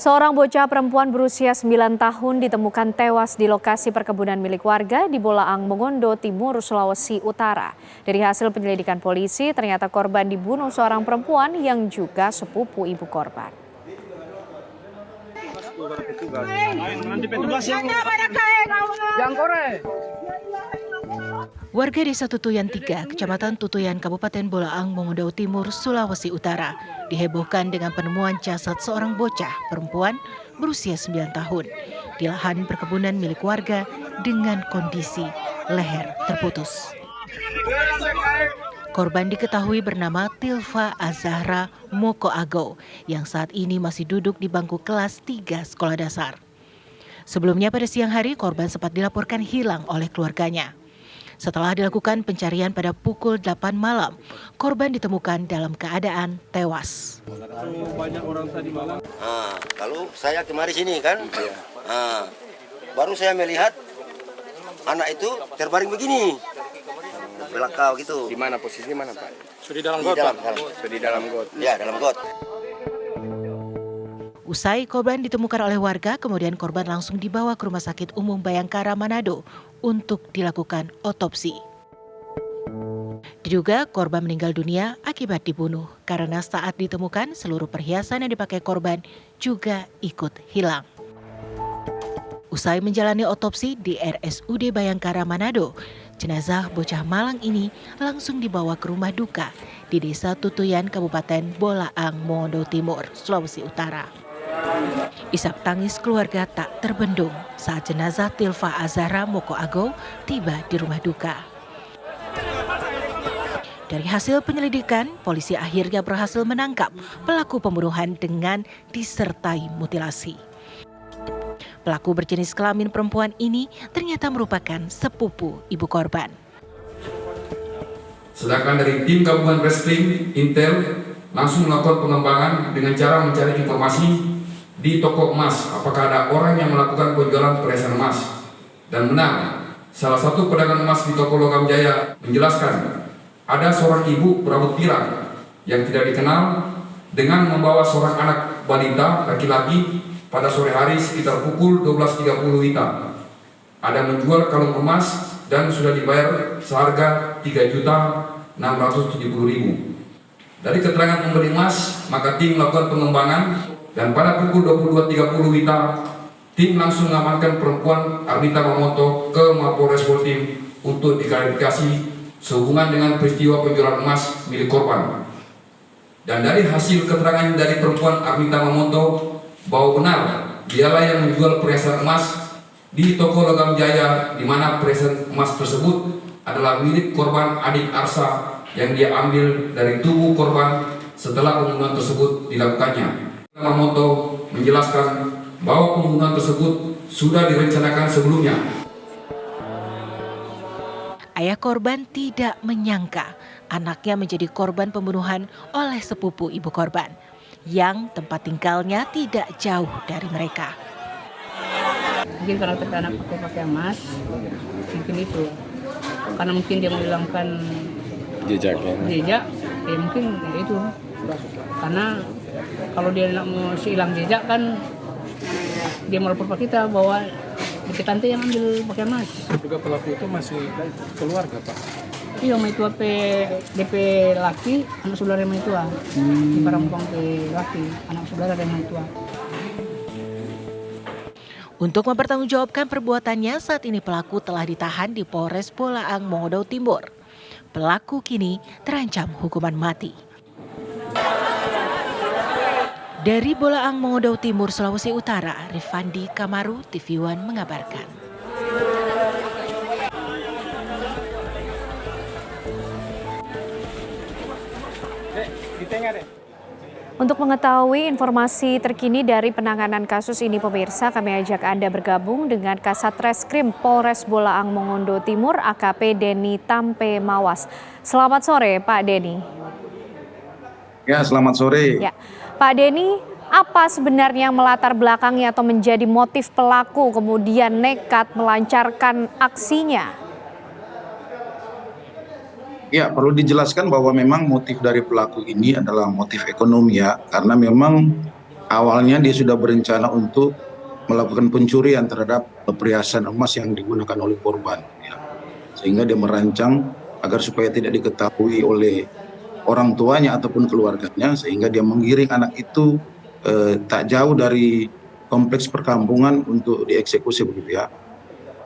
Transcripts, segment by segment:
Seorang bocah perempuan berusia 9 tahun ditemukan tewas di lokasi perkebunan milik warga di Bolaang, Mongondo Timur, Sulawesi Utara. Dari hasil penyelidikan polisi, ternyata korban dibunuh seorang perempuan yang juga sepupu ibu korban. Warga Desa Tutuyan 3, Kecamatan Tutuyan, Kabupaten Bolaang, Mongondo Timur, Sulawesi Utara, dihebohkan dengan penemuan jasad seorang bocah perempuan berusia 9 tahun di lahan perkebunan milik warga dengan kondisi leher terputus. Korban diketahui bernama Tilva Azahra Mokoago yang saat ini masih duduk di bangku kelas 3 sekolah dasar. Sebelumnya pada siang hari, korban sempat dilaporkan hilang oleh keluarganya. Setelah dilakukan pencarian pada pukul 8 malam, korban ditemukan dalam keadaan tewas. Kalau saya kemari sini kan, baru saya melihat anak itu terbaring begini, belakang gitu. Di mana posisi mana Pak? Sudah di dalam got. Sudah di dalam got. Ya, dalam got. Usai korban ditemukan oleh warga, kemudian korban langsung dibawa ke Rumah Sakit Umum Bayangkara Manado untuk dilakukan otopsi. Diduga korban meninggal dunia akibat dibunuh karena saat ditemukan seluruh perhiasan yang dipakai korban juga ikut hilang. Usai menjalani otopsi di RSUD Bayangkara Manado, jenazah bocah malang ini langsung dibawa ke rumah duka di Desa Tutuyan, Kabupaten Bolaang, Mongondo Timur, Sulawesi Utara. Isak tangis keluarga tak terbendung saat jenazah Tilva Azahra Mokoago tiba di rumah duka. Dari hasil penyelidikan, polisi akhirnya berhasil menangkap pelaku pembunuhan dengan disertai mutilasi. Pelaku berjenis kelamin perempuan ini ternyata merupakan sepupu ibu korban. Sedangkan dari tim gabungan Reskrim Intel langsung melakukan pengembangan dengan cara mencari informasi di toko emas apakah ada orang yang melakukan penjualan perhiasan emas. Dan benar, salah satu pedagang emas di toko Logam Jaya menjelaskan ada seorang ibu berambut pirang yang tidak dikenal dengan membawa seorang anak balita laki-laki pada sore hari sekitar pukul 12.30 WITA. Ada menjual kalung emas dan sudah dibayar seharga 3.670.000. Dari keterangan pembeli emas, maka tim melakukan pengembangan dan pada pukul 22.30 WITA, tim langsung mengamankan perempuan Arnita Mamoto ke Mapolres Poltim untuk diklarifikasi sehubungan dengan peristiwa penjualan emas milik korban. Dan dari hasil keterangan dari perempuan Arnita Mamoto bahwa benar dialah yang menjual perhiasan emas di toko Logam Jaya, di mana perhiasan emas tersebut adalah milik korban adik Arsa yang dia ambil dari tubuh korban setelah pembunuhan tersebut dilakukannya. Mamoto menjelaskan bahwa pembunuhan tersebut sudah direncanakan sebelumnya. Ayah korban tidak menyangka anaknya menjadi korban pembunuhan oleh sepupu ibu korban yang tempat tinggalnya tidak jauh dari mereka. Mungkin karena anak pakai emas, mungkin itu. Karena mungkin dia menghilangkan jejak, ya mungkin ya itu. Karena kalau dia mau hilang jejak kan dia melapor ke kita bahwa kita tante yang ambil pakai emas. Juga pelaku itu masih keluarga Pak? Iya, sama itu DP laki, anak saudara yang itu di barang laki, anak saudara yang itu. Untuk mempertanggungjawabkan perbuatannya, saat ini pelaku telah ditahan di Polres Bolaang, Mongondo Timur. Pelaku kini terancam hukuman mati. Dari Bolaang, Mongondo Timur, Sulawesi Utara, Rifandi Kamaru, TV One mengabarkan. Untuk mengetahui informasi terkini dari penanganan kasus ini, pemirsa, kami ajak Anda bergabung dengan Kasat Reskrim Polres Bolaang, Mongondo Timur, AKP Denny Tampe Mawas. Selamat sore, Pak Denny. Ya, selamat sore. Ya, Pak Denny, apa sebenarnya yang melatar belakangnya atau menjadi motif pelaku kemudian nekat melancarkan aksinya? Ya, perlu dijelaskan bahwa memang motif dari pelaku ini adalah motif ekonomi ya, karena memang awalnya dia sudah berencana untuk melakukan pencurian terhadap perhiasan emas yang digunakan oleh korban, ya. Sehingga dia merancang agar supaya tidak diketahui oleh orang tuanya ataupun keluarganya, sehingga dia menggiring anak itu tak jauh dari kompleks perkampungan untuk dieksekusi begitu ya.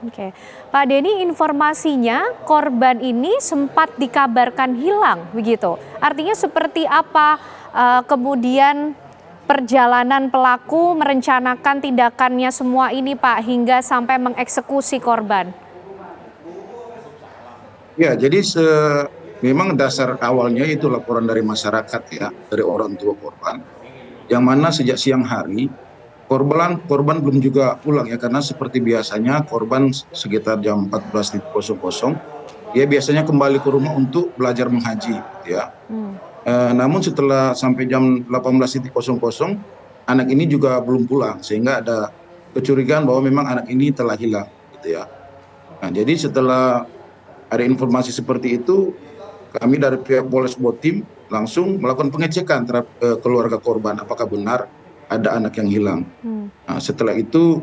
Oke, Pak Denny, informasinya korban ini sempat dikabarkan hilang begitu. Artinya seperti apa kemudian perjalanan pelaku merencanakan tindakannya semua ini Pak hingga sampai mengeksekusi korban? Ya, jadi memang dasar awalnya itu laporan dari masyarakat ya, dari orang tua korban, yang mana sejak siang hari korban belum juga pulang ya, karena seperti biasanya korban sekitar jam 14.00 dia biasanya kembali ke rumah untuk belajar menghaji ya. Namun setelah sampai jam 18.00 anak ini juga belum pulang, sehingga ada kecurigaan bahwa memang anak ini telah hilang gitu ya. Nah, jadi setelah ada informasi seperti itu, kami dari pihak Polres Botim langsung melakukan pengecekan terhadap keluarga korban apakah benar ada anak yang hilang. Nah, setelah itu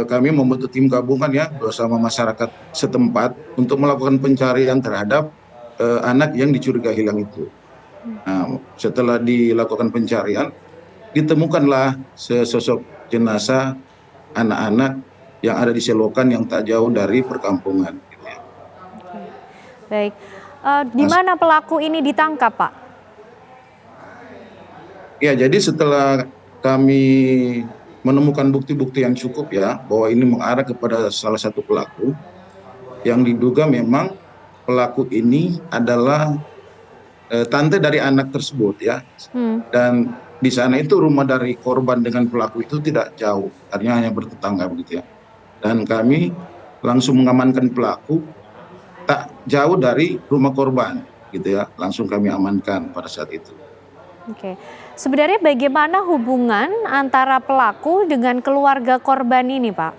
kami membentuk tim gabungan ya bersama masyarakat setempat untuk melakukan pencarian terhadap anak yang dicurigai hilang itu. Nah, setelah dilakukan pencarian, ditemukanlah sesosok jenazah anak-anak yang ada di selokan yang tak jauh dari perkampungan. Gitu ya. Baik, di mana pelaku ini ditangkap Pak? Ya, jadi setelah kami menemukan bukti-bukti yang cukup ya, bahwa ini mengarah kepada salah satu pelaku yang diduga memang pelaku ini adalah tante dari anak tersebut ya. Dan di sana itu rumah dari korban dengan pelaku itu tidak jauh, artinya hanya bertetangga begitu ya. Dan kami langsung mengamankan pelaku tak jauh dari rumah korban gitu ya, langsung kami amankan pada saat itu. Oke, sebenarnya bagaimana hubungan antara pelaku dengan keluarga korban ini, Pak?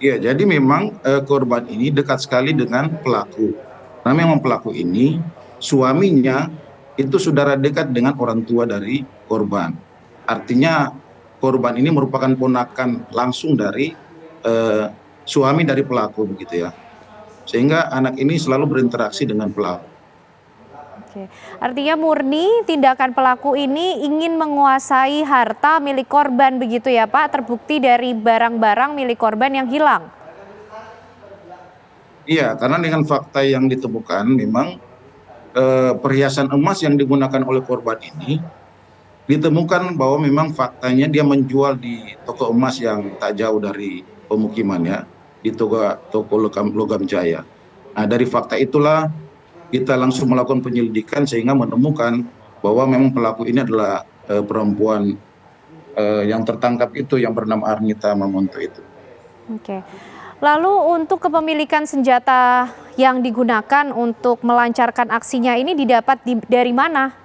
Iya, jadi memang korban ini dekat sekali dengan pelaku. Karena memang pelaku ini suaminya itu saudara dekat dengan orang tua dari korban. Artinya korban ini merupakan ponakan langsung dari suami dari pelaku begitu ya. Sehingga anak ini selalu berinteraksi dengan pelaku. Oke. Artinya murni tindakan pelaku ini ingin menguasai harta milik korban begitu ya Pak, terbukti dari barang-barang milik korban yang hilang. Iya, karena dengan fakta yang ditemukan memang perhiasan emas yang digunakan oleh korban ini ditemukan bahwa memang faktanya dia menjual di toko emas yang tak jauh dari pemukimannya, di toko Logam Jaya. Nah, dari fakta itulah kita langsung melakukan penyelidikan sehingga menemukan bahwa memang pelaku ini adalah perempuan yang tertangkap itu yang bernama Arnita Mamonto itu. Oke. Lalu untuk kepemilikan senjata yang digunakan untuk melancarkan aksinya ini didapat dari mana?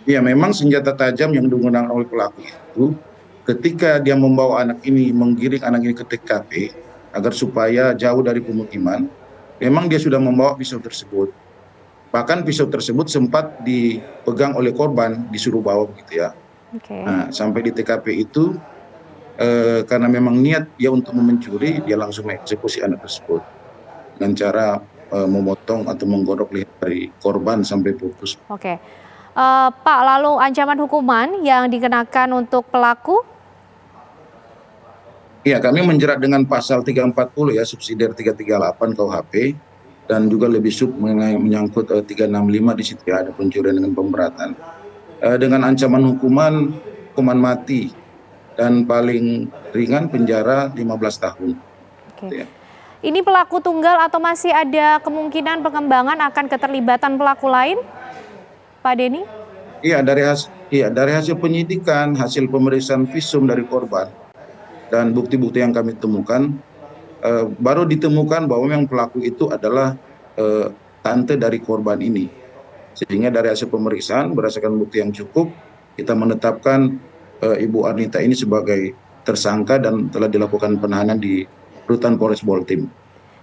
Ya, memang senjata tajam yang digunakan oleh pelaku itu ketika dia membawa anak ini, menggiring anak ini ke TKP agar supaya jauh dari pemukiman, memang dia sudah membawa pisau tersebut. Bahkan pisau tersebut sempat dipegang oleh korban, disuruh bawa begitu ya. Nah, sampai di TKP itu karena memang niat dia untuk mencuri, dia langsung mengeksekusi anak tersebut dengan cara memotong atau menggodok leher dari korban sampai putus. Oke, Pak, lalu ancaman hukuman yang dikenakan untuk pelaku? Iya, kami menjerat dengan pasal 340 ya, subsidiar 338 KUHP, dan juga lebih menyangkut 365 di situ ya, ada pencurian dengan pemberatan. Dengan ancaman hukuman mati dan paling ringan penjara 15 tahun. Oke. Ya. Ini pelaku tunggal atau masih ada kemungkinan pengembangan akan keterlibatan pelaku lain, Pak Denny? Iya, dari hasil penyidikan, hasil pemeriksaan visum dari korban, dan bukti-bukti yang kami temukan, baru ditemukan bahwa memang pelaku itu adalah tante dari korban ini. Sehingga dari hasil pemeriksaan, berdasarkan bukti yang cukup, kita menetapkan Ibu Arnita ini sebagai tersangka dan telah dilakukan penahanan di Rutan Polres Botim.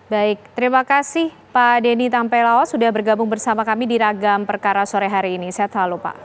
Baik, terima kasih Pak Denny Tampelawa sudah bergabung bersama kami di Ragam Perkara sore hari ini. Sehat selalu Pak.